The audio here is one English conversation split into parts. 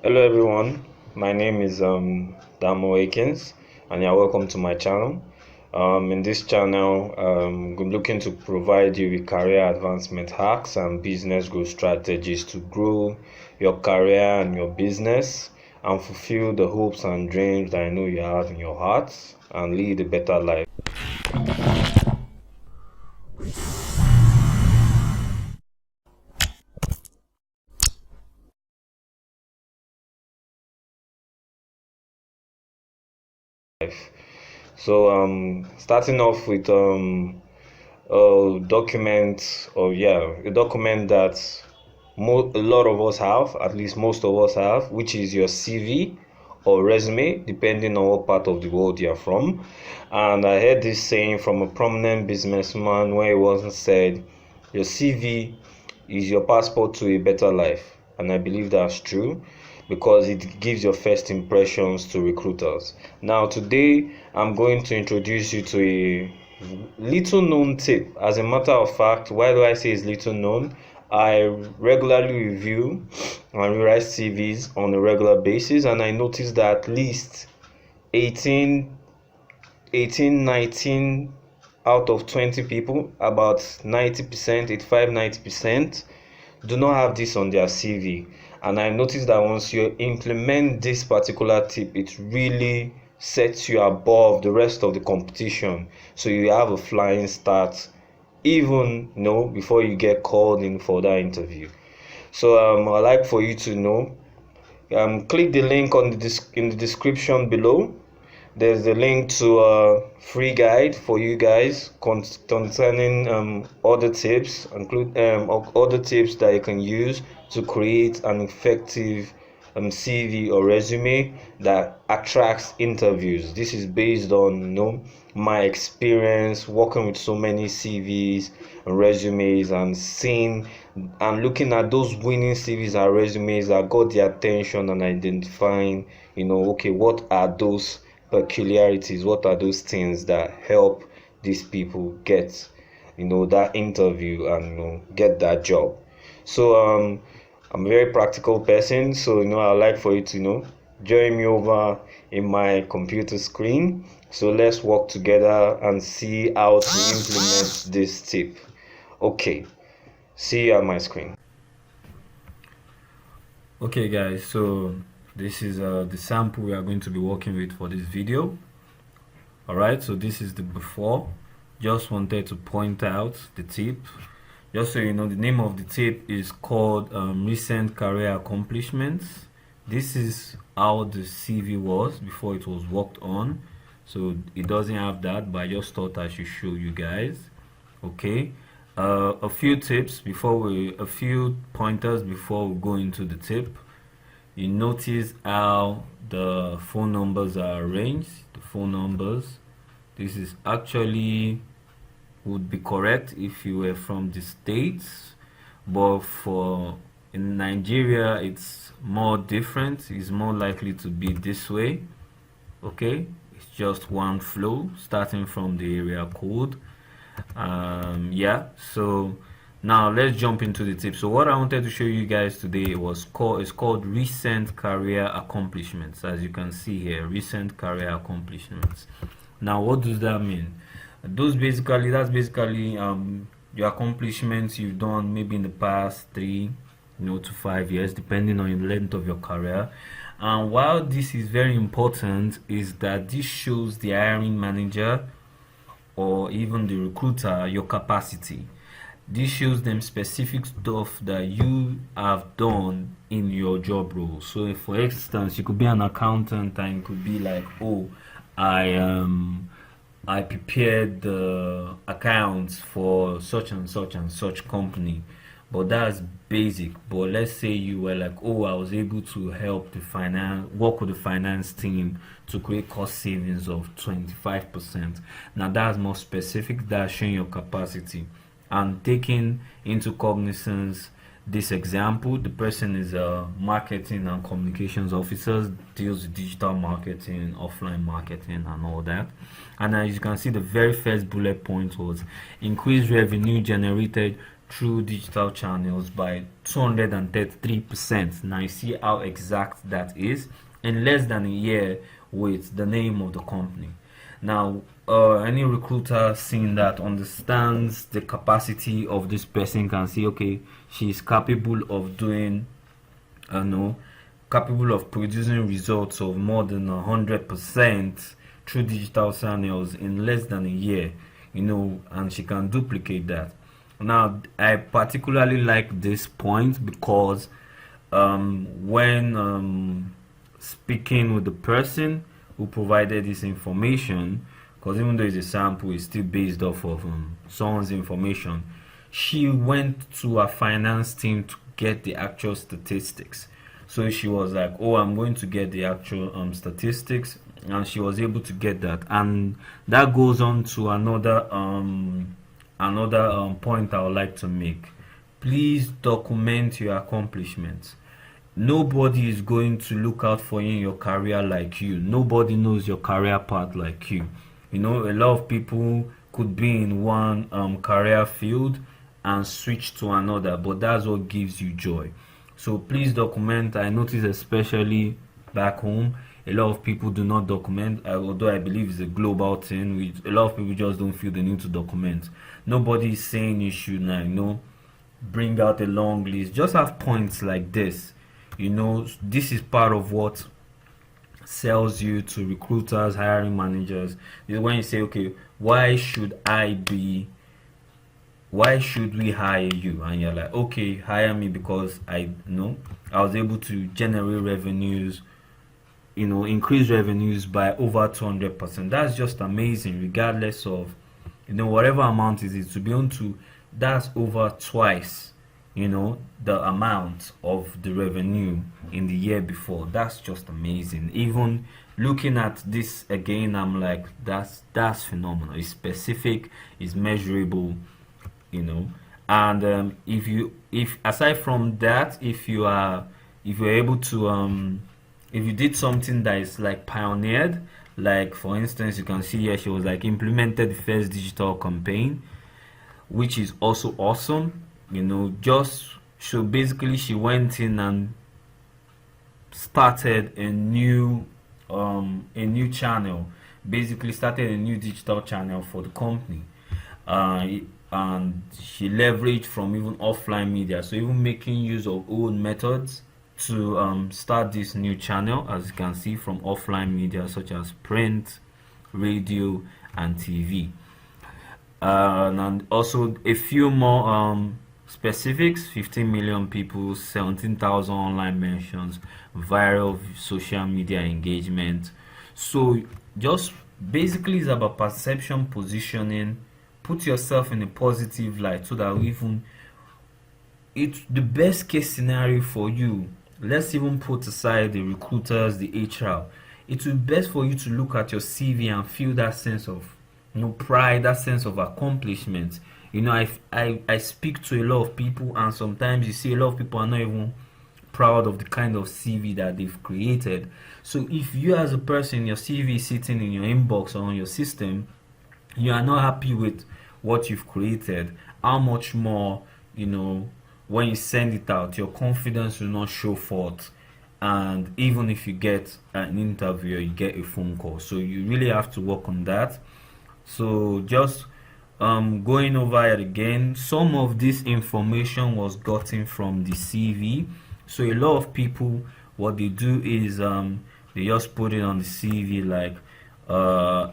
Hello everyone, my name is Damo Akins and you're welcome to my channel. In this channel, I'm looking to provide you with career advancement hacks and business growth strategies to grow your career and your business and fulfill the hopes and dreams that I know you have in your heart and lead a better life. So starting off with a document a document that a lot of us have, at least most of us have, which is your CV or resume, depending on what part of the world you're from. And I heard this saying from a prominent businessman where he once said, your CV is your passport to a better life. And I believe that's true because it gives your first impressions to recruiters. Now, today I'm going to introduce you to a little known tip. As a matter of fact, why do I say it's little known? I regularly review and rewrite CVs on a regular basis, and I noticed that at least 18, 19 out of 20 people, about 90%, 85, 90%, do not have this on their CV. And I noticed that once you implement this particular tip, it really sets you above the rest of the competition. So you have a flying start, even before you get called in for that interview. So I'd like for you to know. Click the link on in the description below. There's a link to a free guide for you guys concerning other tips, include other tips that you can use to create an effective CV or resume that attracts interviews. This is based on my experience working with so many CVs and resumes and seeing and looking at those winning CVs and resumes that got the attention and identifying, okay, what are those peculiarities, what are those things that help these people get that interview and get that job. So I'm a very practical person, so I'd like for you to join me over in my computer screen. So let's work together and see how to implement this tip. Okay, see you on my screen. Okay guys, so this is the sample we are going to be working with for this video. Alright, so this is the before. Just wanted to point out the tip. Just so you know, the name of the tip is called recent career accomplishments. This is how the CV was before it was worked on. So it doesn't have that, but I just thought I should show you guys. Okay, a few pointers before we go into the tip. You notice how the phone numbers are arranged. The phone numbers, this is actually would be correct if you were from the States, but for in Nigeria it's more different. It's more likely to be this way. Okay, it's just one flow starting from the area code. Yeah, so now let's jump into the tip. So what I wanted to show you guys today was called recent career accomplishments. As you can see here, recent career accomplishments. Now what does that mean? That's basically your accomplishments you've done maybe in the past 3 to 5 years, depending on the length of your career. And while this is very important, is that this shows the hiring manager or even the recruiter your capacity. This shows them specific stuff that you have done in your job role. So for instance, you could be an accountant and it could be like, oh, I prepared the accounts for such and such and such company. But that's basic. But let's say you were like, oh, I was able to work with the finance team to create cost savings of 25%. Now that's more specific. That's showing your capacity. And taking into cognizance this example, the person is a marketing and communications officer, deals with digital marketing, offline marketing and all that. And as you can see, the very first bullet point was increased revenue generated through digital channels by 233%. Now you see how exact that is in less than a year with the name of the company. Now, any recruiter seeing that understands the capacity of this person can see, okay, she's capable of doing, no, capable of producing results of more than 100% through digital channels in less than a year, and she can duplicate that. Now, I particularly like this point because when speaking with the person who provided this information, because even though it's a sample, it's still based off of someone's information, she went to a finance team to get the actual statistics. So she was like, "Oh, I'm going to get the actual statistics," and she was able to get that. And that goes on to another point I would like to make. Please document your accomplishments. Nobody is going to look out for you in your career like you. Nobody knows your career path like you. A lot of people could be in one career field and switch to another, but that's what gives you joy. So please document. I notice, especially back home, a lot of people do not document, although I believe it's a global thing. A lot of people just don't feel the need to document. Nobody is saying you should bring out a long list. Just have points like this. This is part of what sells you to recruiters, hiring managers. Is when you say, okay, why should we hire you? And you're like, okay, hire me because I was able to generate revenues, increase revenues by over 200%. That's just amazing, regardless of whatever amount is it, to be able to, that's over twice the amount of the revenue in the year before. That's just amazing. Even looking at this again, I'm like, that's phenomenal. It's specific, it's measurable, and if aside from that, if you're able to if you did something that is like pioneered, like for instance, you can see here she was like implemented the first digital campaign, which is also awesome. Just so basically she went in and started a new channel, basically started a new digital channel for the company, uh, and she leveraged from even offline media, so even making use of old methods to start this new channel, as you can see, from offline media such as print, radio, and TV. And also a few more specifics: 15 million people, 17,000 online mentions, viral social media engagement. So just basically it's about perception, positioning. Put yourself in a positive light so that even it's the best case scenario for you. Let's even put aside the recruiters, the HR. It will be best for you to look at your CV and feel that sense of pride, that sense of accomplishment. I speak to a lot of people, and sometimes you see a lot of people are not even proud of the kind of CV that they've created. So if you as a person, your CV is sitting in your inbox or on your system, you are not happy with what you've created, how much more, when you send it out, your confidence will not show forth. And even if you get an interview, you get a phone call. So you really have to work on that. So just going over it again, some of this information was gotten from the CV. So a lot of people, what they do is they just put it on the CV, like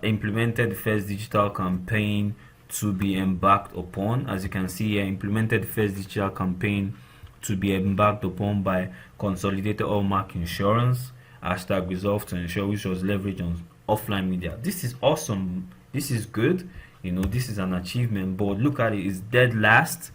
implemented the first digital campaign to be embarked upon. As you can see here, implemented the first digital campaign to be embarked upon by Consolidated Allmark Insurance, hashtag resolve to ensure, which was leveraged on offline media. This is awesome. This is good. This is an achievement, but look at it, it's dead last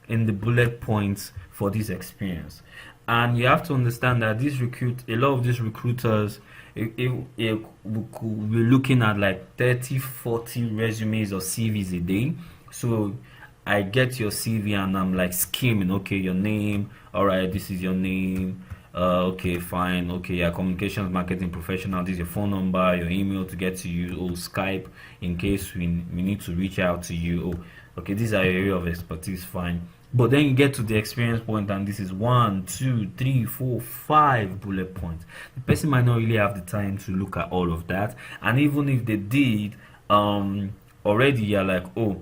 in the bullet points for this experience. And you have to understand that a lot of these recruiters, we could be looking at like 30, 40 resumes or CVs a day. So I get your CV and I'm like skimming. Okay, your name. All right, this is your name. Okay, fine. Okay, yeah, communications marketing professional. This is your phone number, your email to get to you. Oh, Skype in case we need to reach out to you. Oh, okay, these are your area of expertise. Fine. But then you get to the experience point, and this is one, two, three, four, five bullet points. The person might not really have the time to look at all of that, and even if they did, already you're like, oh,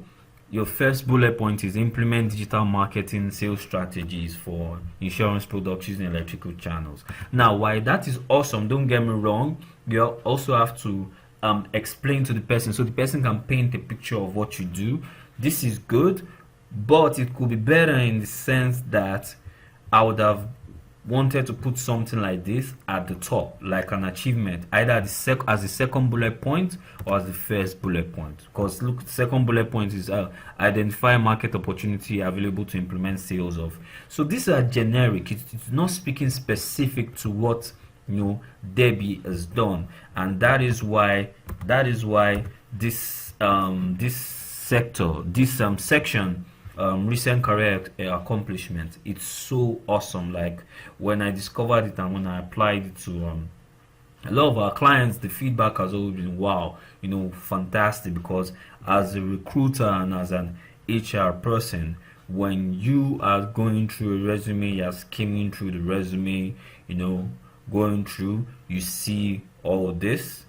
your first bullet point is implement digital marketing sales strategies for insurance products using electrical channels. Now, while that is awesome, don't get me wrong, you also have to explain to the person so the person can paint a picture of what you do. This is good, but it could be better in the sense that I would have wanted to put something like this at the top, like an achievement, either as the second bullet point or as the first bullet point. Because look, the second bullet point is identify market opportunity available to implement sales of. So these are generic. It's not speaking specific to what Debbie has done, and that is why this sector, this section, recent career accomplishment, it's so awesome. Like when I discovered it and when I applied it to a lot of our clients, the feedback has always been wow, fantastic. Because as a recruiter and as an HR person, when you are going through a resume, you're skimming through the resume, going through, you see all this.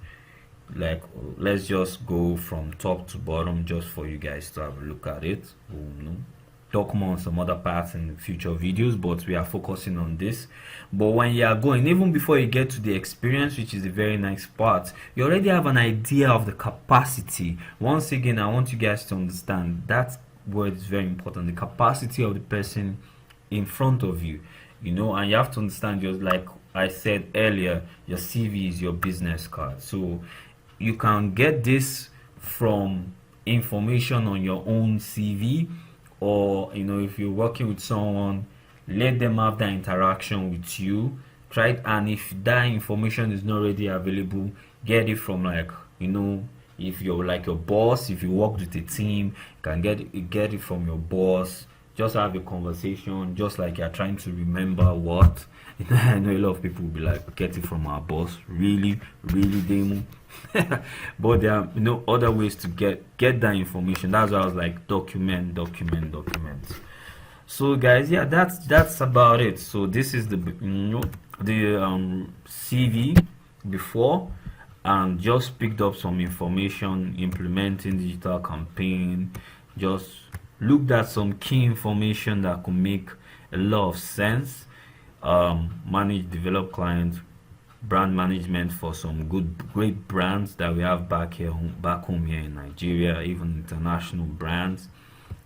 Like, let's just go from top to bottom just for you guys to have a look at it. We'll talk more on some other parts in future videos, but we are focusing on this. But when you are going, even before you get to the experience, which is a very nice part, you already have an idea of the capacity. Once again, I want you guys to understand that word is very important, the capacity of the person in front of you. And you have to understand, just like I said earlier, your CV is your business card. So you can get this from information on your own CV, or if you're working with someone, let them have that interaction with you. Try it, and if that information is not already available, get it from, like, if you're like your boss, if you work with a team, you can get it from your boss. Just have a conversation, just like you're trying to remember what. I know a lot of people will be like, get it from our boss. Really, really, demo. But there are other ways to get that information. That's why I was like, document. So guys, yeah, that's about it. So this is the CV before, and just picked up some information implementing digital campaign. Just looked at some key information that could make a lot of sense. Manage, develop clients, brand management for some great brands that we have back home here in Nigeria, even international brands,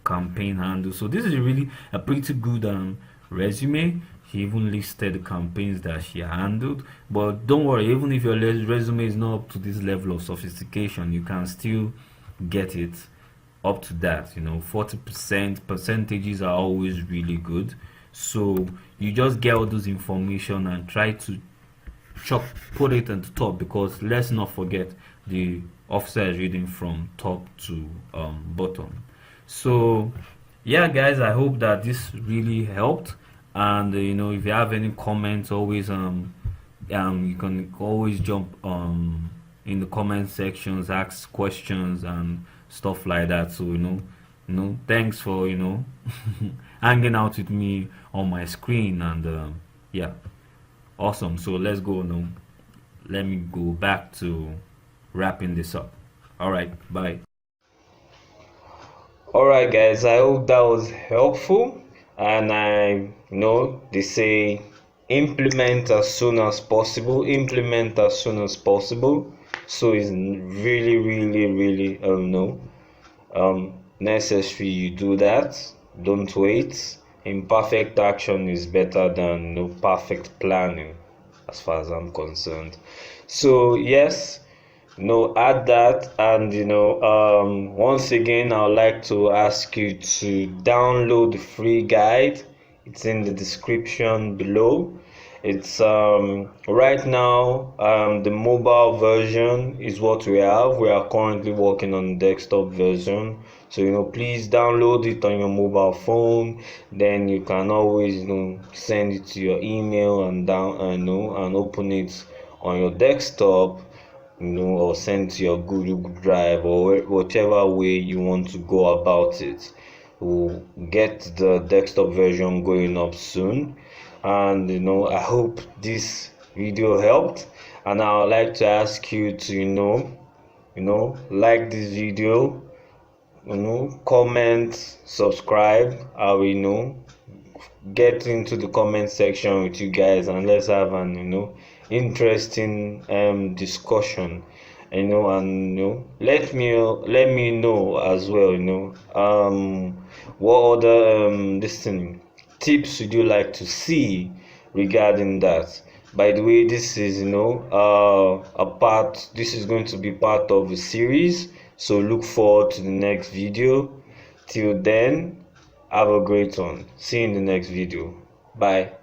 campaign handle. So this is really a pretty good resume. She even listed the campaigns that she handled. But don't worry, even if your resume is not up to this level of sophistication, you can still get it up to that. 40% percentages are always really good. So you just get all those information and try to put it at the top, because let's not forget the officer is reading from top to bottom. So yeah guys, I hope that this really helped. And if you have any comments, always you can always jump in the comment sections, ask questions and stuff like that. So thanks for hanging out with me on my screen. And yeah, awesome. So let's go now. Let me go back to wrapping this up. All right, bye. Alright guys, I hope that was helpful, and I know they say implement as soon as possible, so it's really really no necessary you do that. Don't wait. Imperfect action is better than no perfect planning, as far as I'm concerned. So yes, add that. And once again, I would like to ask you to download the free guide. It's in the description below. It's right now, the mobile version is what we have. We are currently working on the desktop version, so please download it on your mobile phone. Then you can always send it to your email and and open it on your desktop, or send to your Google Drive, or whichever way you want to go about it. we'll get the desktop version going up soon. And I hope this video helped, and I would like to ask you to like this video, comment, subscribe. I will get into the comment section with you guys, and let's have an interesting discussion, and let me know as well, what other this thing tips would you like to see regarding that. By the way, this is this is going to be part of a series, so look forward to the next video. Till then, have a great one. See you in the next video. Bye.